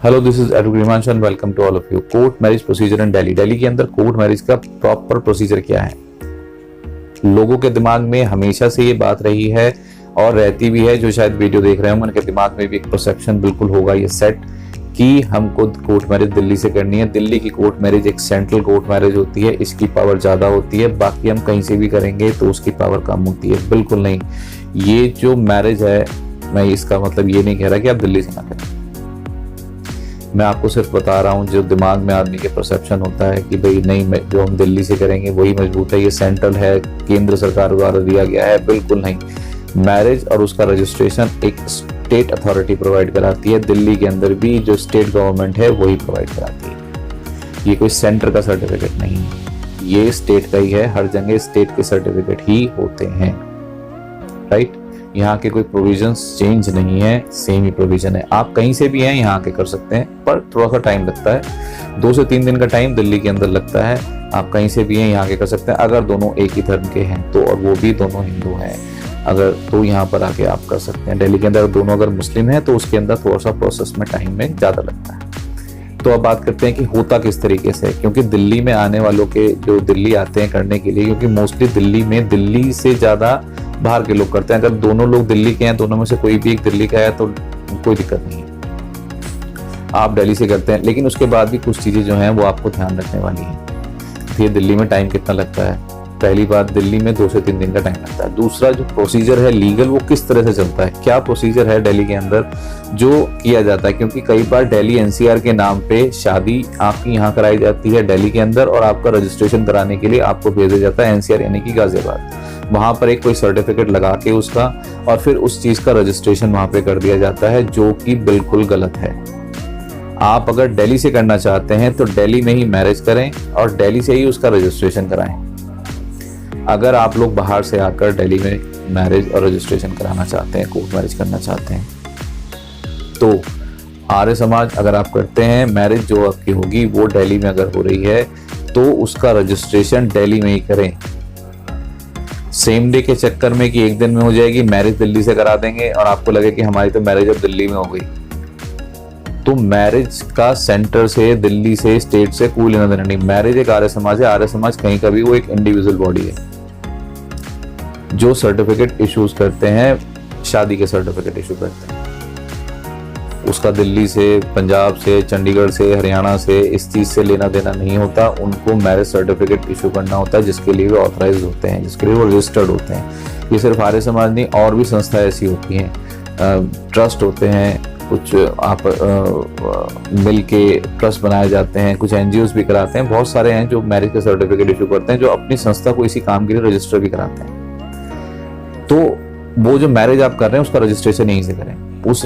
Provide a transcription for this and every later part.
Hello, this is advocate Himanshu and welcome to all of you. Court marriage procedure in Delhi. Delhi के अंदर court marriage का proper procedure क्या है? लोगों के दिमाग में हमेशा से ये बात रही है और रहती भी है, जो शायद वीडियो देख रहे होंगे उनके दिमाग में भी एक परसेप्शन बिल्कुल होगा ये सेट कि हमको कोर्ट मैरिज दिल्ली से करनी है। दिल्ली की कोर्ट मैरिज एक सेंट्रल कोर्ट मैरिज होती है, इसकी पावर ज्यादा होती है, बाकी हम कहीं से भी करेंगे तो उसकी पावर कम होती है। बिल्कुल नहीं, ये जो मैरिज है, मैं इसका मतलब ये नहीं कह रहा कि आप दिल्ली से ना करें। मैं आपको सिर्फ बता रहा हूँ जो दिमाग में आदमी के परसेप्शन होता है कि भाई नहीं, जो हम दिल्ली से करेंगे वही मजबूत है, ये सेंट्रल है, केंद्र सरकार द्वारा दिया गया है। बिल्कुल नहीं, मैरिज और उसका रजिस्ट्रेशन एक स्टेट अथॉरिटी प्रोवाइड कराती है। दिल्ली के अंदर भी जो स्टेट गवर्नमेंट है वही प्रोवाइड कराती है। ये कोई सेंटर का सर्टिफिकेट नहीं है, ये स्टेट का ही है। हर जगह स्टेट के सर्टिफिकेट ही होते हैं, राइट। यहाँ के कोई प्रोविजंस चेंज नहीं है, सेम ही प्रोविजन है। आप कहीं से भी हैं यहाँ के कर सकते हैं, पर थोड़ा सा टाइम लगता है। 2 से 3 दिन का टाइम दिल्ली के अंदर लगता है। आप कहीं से भी हैं यहाँ के कर सकते हैं, अगर दोनों एक ही धर्म के हैं तो, और वो भी दोनों हिंदू हैं अगर, तो यहाँ पर आके आप कर सकते हैं। दिल्ली के अंदर दोनों अगर मुस्लिम हैं तो उसके अंदर थोड़ा सा प्रोसेस में टाइम में ज़्यादा लगता है। तो अब बात करते हैं कि होता किस तरीके से, क्योंकि दिल्ली में आने वालों के जो दिल्ली आते हैं करने के लिए, क्योंकि मोस्टली दिल्ली में दिल्ली से ज़्यादा बाहर के लोग करते हैं। अगर दोनों लोग दिल्ली के हैं, दोनों में से कोई भी एक दिल्ली का है तो कोई दिक्कत नहीं है, आप दिल्ली से करते हैं। लेकिन उसके बाद भी कुछ चीज़ें जो हैं वो आपको ध्यान रखने वाली हैं। ये दिल्ली में टाइम कितना लगता है? पहली बात, दिल्ली में 2 से 3 दिन का टाइम लगता है। दूसरा, जो प्रोसीजर है लीगल, वो किस तरह से चलता है, क्या प्रोसीजर है दिल्ली के अंदर जो किया जाता है। क्योंकि कई बार दिल्ली एनसीआर के नाम पे शादी आपकी यहाँ कराई जाती है दिल्ली के अंदर, और आपका रजिस्ट्रेशन कराने के लिए आपको भेजा जाता है एनसीआर यानी कि गाजियाबाद। वहां पर एक कोई सर्टिफिकेट लगा के उसका, और फिर उस चीज का रजिस्ट्रेशन वहां पे कर दिया जाता है, जो कि बिल्कुल गलत है। आप अगर दिल्ली से करना चाहते हैं तो दिल्ली में ही मैरिज करें और दिल्ली से ही उसका रजिस्ट्रेशन कराएं। अगर आप लोग बाहर से आकर दिल्ली में मैरिज और रजिस्ट्रेशन कराना चाहते हैं, कोर्ट मैरिज करना चाहते हैं, तो आर्य समाज अगर आप करते हैं, मैरिज जो आपकी होगी वो दिल्ली में अगर हो रही है तो उसका रजिस्ट्रेशन दिल्ली में ही करें। सेम डे के चक्कर में कि एक दिन में हो जाएगी, मैरिज दिल्ली से करा देंगे और आपको लगे कि हमारी तो मैरिज अब दिल्ली में हो गई, तो मैरिज का सेंटर से, दिल्ली से, स्टेट से कोई लेना देना नहीं। मैरिज एक आर्य समाज है, आर्य समाज कहीं का भी वो एक इंडिविजुअल बॉडी है। जो सर्टिफिकेट इश्यूज करते हैं, शादी के सर्टिफिकेट इशू करते हैं, उसका दिल्ली से, पंजाब से, चंडीगढ़ से, हरियाणा से इस चीज से लेना देना नहीं होता। उनको मैरिज सर्टिफिकेट इशू करना होता है, जिसके लिए वो ऑथराइज होते हैं, जिसके लिए वो रजिस्टर्ड होते हैं। ये सिर्फ आर्य समाज नहीं, और भी संस्थाएं ऐसी होती हैं, ट्रस्ट होते हैं, कुछ आप मिल के ट्रस्ट बनाए जाते हैं, कुछ एनजीओज भी कराते हैं। बहुत सारे हैं जो मैरिज का सर्टिफिकेट इशू करते हैं, जो अपनी संस्था को इसी काम के लिए रजिस्टर भी कराते हैं। तो वो जो मैरिज आप कर रहे हैं उसका रजिस्ट्रेशन यहीं से करें। उस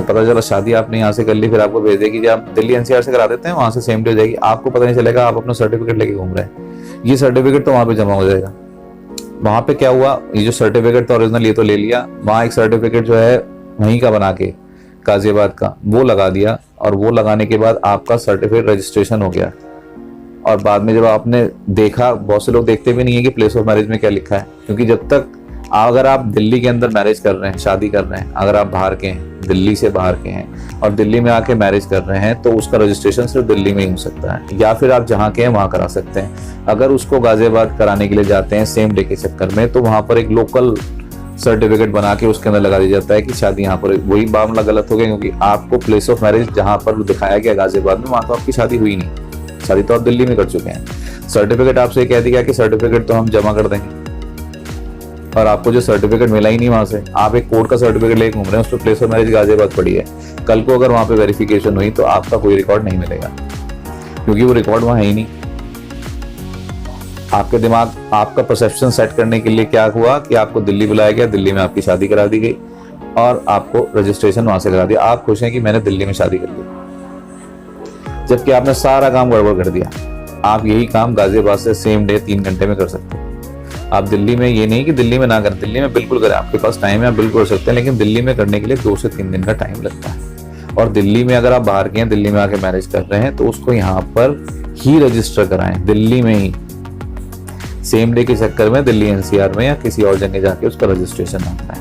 पता चला शादी आपने यहाँ से कर ली, फिर आपको भेज देगी, जब आप दिल्ली एनसीआर से करा देते हैं वहां से सेम डे हो जाएगी, आपको पता नहीं चलेगा, आप अपना सर्टिफिकेट लेके घूम रहे हैं। ये सर्टिफिकेट तो वहां पे जमा हो जाएगा। वहां पे क्या हुआ, ये जो सर्टिफिकेट था ओरिजिनल, ये तो ले लिया, वहां एक सर्टिफिकेट जो है वहीं का बना के गाजियाबाद का वो लगा दिया, और वो लगाने के बाद आपका सर्टिफिकेट रजिस्ट्रेशन हो गया। और बाद में जब आपने देखा, बहुत से लोग देखते भी नहीं है कि प्लेस ऑफ मैरिज में क्या लिखा है, क्योंकि जब तक अगर आप दिल्ली के अंदर मैरिज कर रहे हैं, शादी कर रहे हैं, अगर आप बाहर के हैं, दिल्ली से बाहर के हैं और दिल्ली में आके मैरिज कर रहे हैं, तो उसका रजिस्ट्रेशन सिर्फ दिल्ली में ही हो सकता है, या फिर आप जहाँ के हैं वहां करा सकते हैं। अगर उसको गाजियाबाद कराने के लिए जाते हैं सेम डे के चक्कर में, तो वहां पर एक लोकल सर्टिफिकेट बना के उसके अंदर लगा दिया जाता है कि शादी यहाँ पर। वही मामला गलत हो गया, क्योंकि आपको प्लेस ऑफ मैरिज जहाँ पर दिखाया गया गाजियाबाद में, वहां तो आपकी शादी हुई नहीं, शादी तो आप दिल्ली में कर चुके हैं। सर्टिफिकेट आपसे कह दिया कि सर्टिफिकेट तो हम जमा कर देंगे, और आपको जो सर्टिफिकेट मिला ही नहीं वहां से, आप एक कोर्ट का सर्टिफिकेट लेके घूम रहे हैं, उस पर प्लेस ऑफ मैरिज गाजियाबाद पड़ी है। कल को अगर वहां पे वेरिफिकेशन हुई तो आपका कोई रिकॉर्ड नहीं मिलेगा, क्योंकि वो रिकॉर्ड वहां है ही नहीं। आपके दिमाग, आपका परसेप्शन सेट करने के लिए क्या हुआ कि आपको दिल्ली बुलाया गया, दिल्ली में आपकी शादी करा दी गई और आपको रजिस्ट्रेशन वहां से करा दिया। आप खुश हैं कि मैंने दिल्ली में शादी कर ली, जबकि आपने सारा काम गड़बड़ कर दिया। आप यही काम गाजियाबाद से सेम डे 3 घंटे में कर सकते हैं। आप दिल्ली में, ये नहीं कि दिल्ली में ना करें, दिल्ली में बिल्कुल करें, आपके पास टाइम है, आप बिल्कुल कर सकते हैं, लेकिन दिल्ली में करने के लिए 2 से 3 दिन का टाइम लगता है। और दिल्ली में अगर आप बाहर के हैं, दिल्ली में आके मैरिज कर रहे हैं, तो उसको यहाँ पर ही रजिस्टर कराएं, दिल्ली में ही। सेम डे के चक्कर में दिल्ली एनसीआर में या किसी और जगह जाके उसका रजिस्ट्रेशन आता है,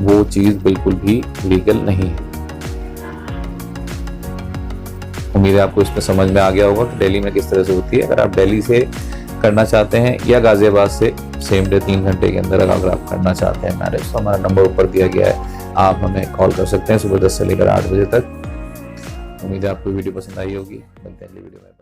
वो चीज बिल्कुल भी लीगल नहीं है। उम्मीद है आपको इसमें समझ में आ गया होगा कि दिल्ली में किस तरह से होती है। अगर आप दिल्ली से करना चाहते हैं या गाजियाबाद से सेम डे 3 घंटे के अंदर अगर आप करना चाहते हैं मैरिज, तो हमारा नंबर ऊपर दिया गया है, आप हमें कॉल कर सकते हैं सुबह 10 से लेकर 8 बजे तक। उम्मीद है आपको वीडियो पसंद आई होगी। मिलते हैं अगली वीडियो में।